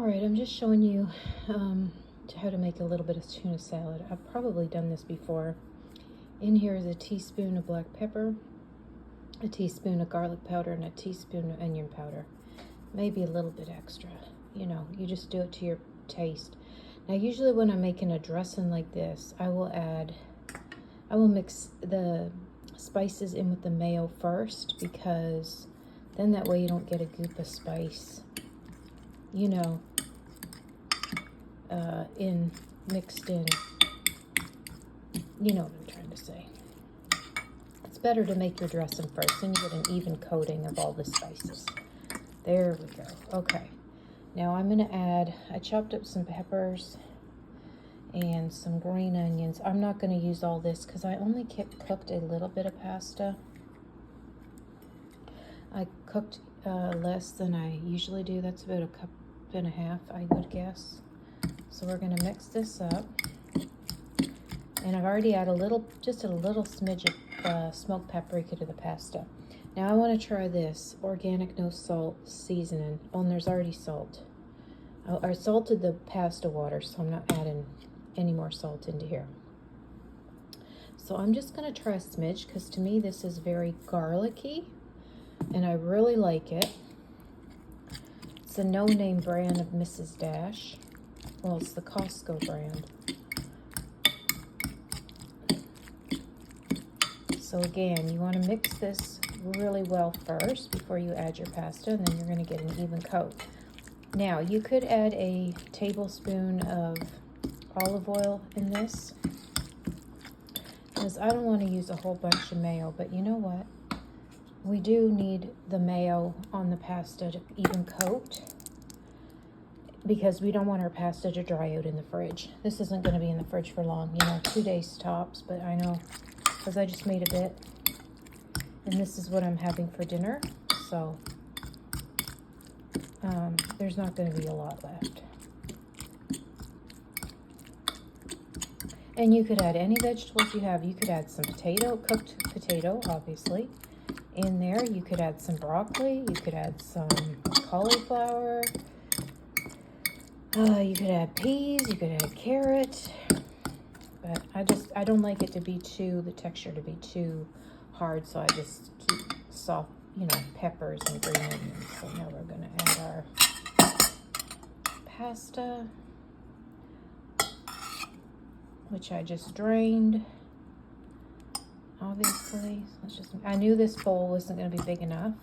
Alright, I'm just showing you how to make a little bit of tuna salad. I've probably done this before. In here is a teaspoon of black pepper, a teaspoon of garlic powder, and a teaspoon of onion powder. Maybe a little bit extra. You know, you just do it to your taste. Now, usually when I'm making a dressing like this, I will mix the spices in with the mayo first, because then that way you don't get a goop of spice, you know, mixed in. You know what I'm trying to say. It's better to make your dressing first, and you get an even coating of all the spices. There we go. Okay. Now I'm going to add, I chopped up some peppers and some green onions. I'm not going to use all this because I only cooked a little bit of pasta. I cooked less than I usually do. That's about a cup and a half, I would guess. So we're going to mix this up. And I've already added just a little smidge of smoked paprika to the pasta. Now I want to try this organic no salt seasoning. Oh, and there's already salt. I salted the pasta water, so I'm not adding any more salt into here. So I'm just going to try a smidge, because to me this is very garlicky and I really like it. It's a no-name brand of Mrs. Dash. Well, it's the Costco brand. So again, you want to mix this really well first before you add your pasta, and then you're going to get an even coat. Now, you could add a tablespoon of olive oil in this, because I don't want to use a whole bunch of mayo, but you know what? We do need the mayo on the pasta to even coat, because we don't want our pasta to dry out in the fridge. This isn't going to be in the fridge for long, 2 days tops, but I know because I just made a bit, and this is what I'm having for dinner, so there's not going to be a lot left. And you could add any vegetables you have. You could add some cooked potato, obviously, in there. You could add some broccoli. You could add some cauliflower. You could add peas. You could add carrot. But I don't like it to be the texture to be too hard, so I just keep soft, peppers and green onions. So now we're going to add our pasta, which I just drained, obviously. I knew this bowl wasn't going to be big enough,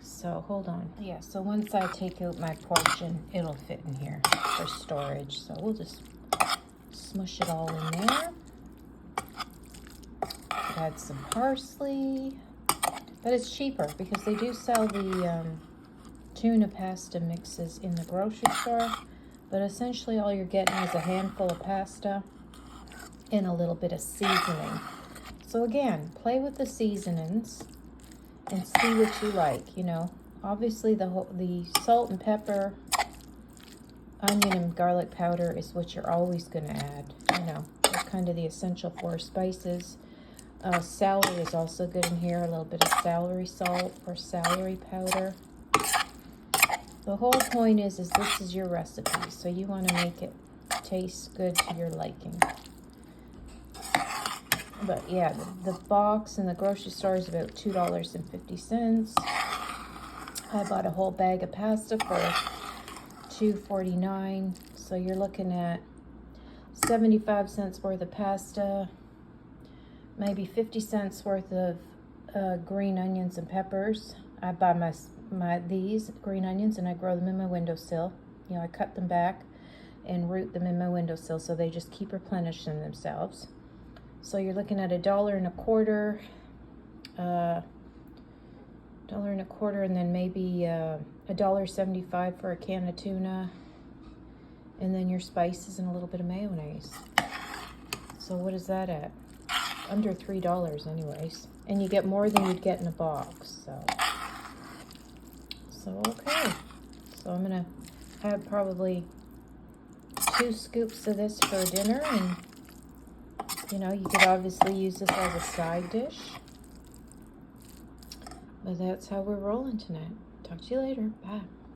so hold on. Yeah, so once I take out my portion, it'll fit in here for storage. So we'll just smush it all in there. Add some parsley, but it's cheaper because they do sell the tuna pasta mixes in the grocery store, but essentially all you're getting is a handful of pasta and a little bit of seasoning. So again, play with the seasonings and see what you like. Obviously the salt and pepper, onion and garlic powder is what you're always going to add. They're kind of the essential 4 spices. Celery is also good in here, a little bit of celery salt or celery powder. The whole point is this is your recipe, so you want to make it taste good to your liking. But yeah, the box in the grocery store is about $2.50. I bought a whole bag of pasta for $2.49, so you're looking at 75 cents worth of pasta, maybe 50 cents worth of green onions and peppers. I buy these green onions and I grow them in my windowsill. I cut them back and root them in my windowsill, so they just keep replenishing themselves. So you're looking at $1.25, and then maybe $1.75 for a can of tuna, and then your spices and a little bit of mayonnaise. So what is that at? Under $3 anyways, and you get more than you'd get in a box. So okay, so I'm gonna have probably 2 scoops of this for dinner, and you could obviously use this as a side dish, but that's how we're rolling tonight. Talk to you later. Bye.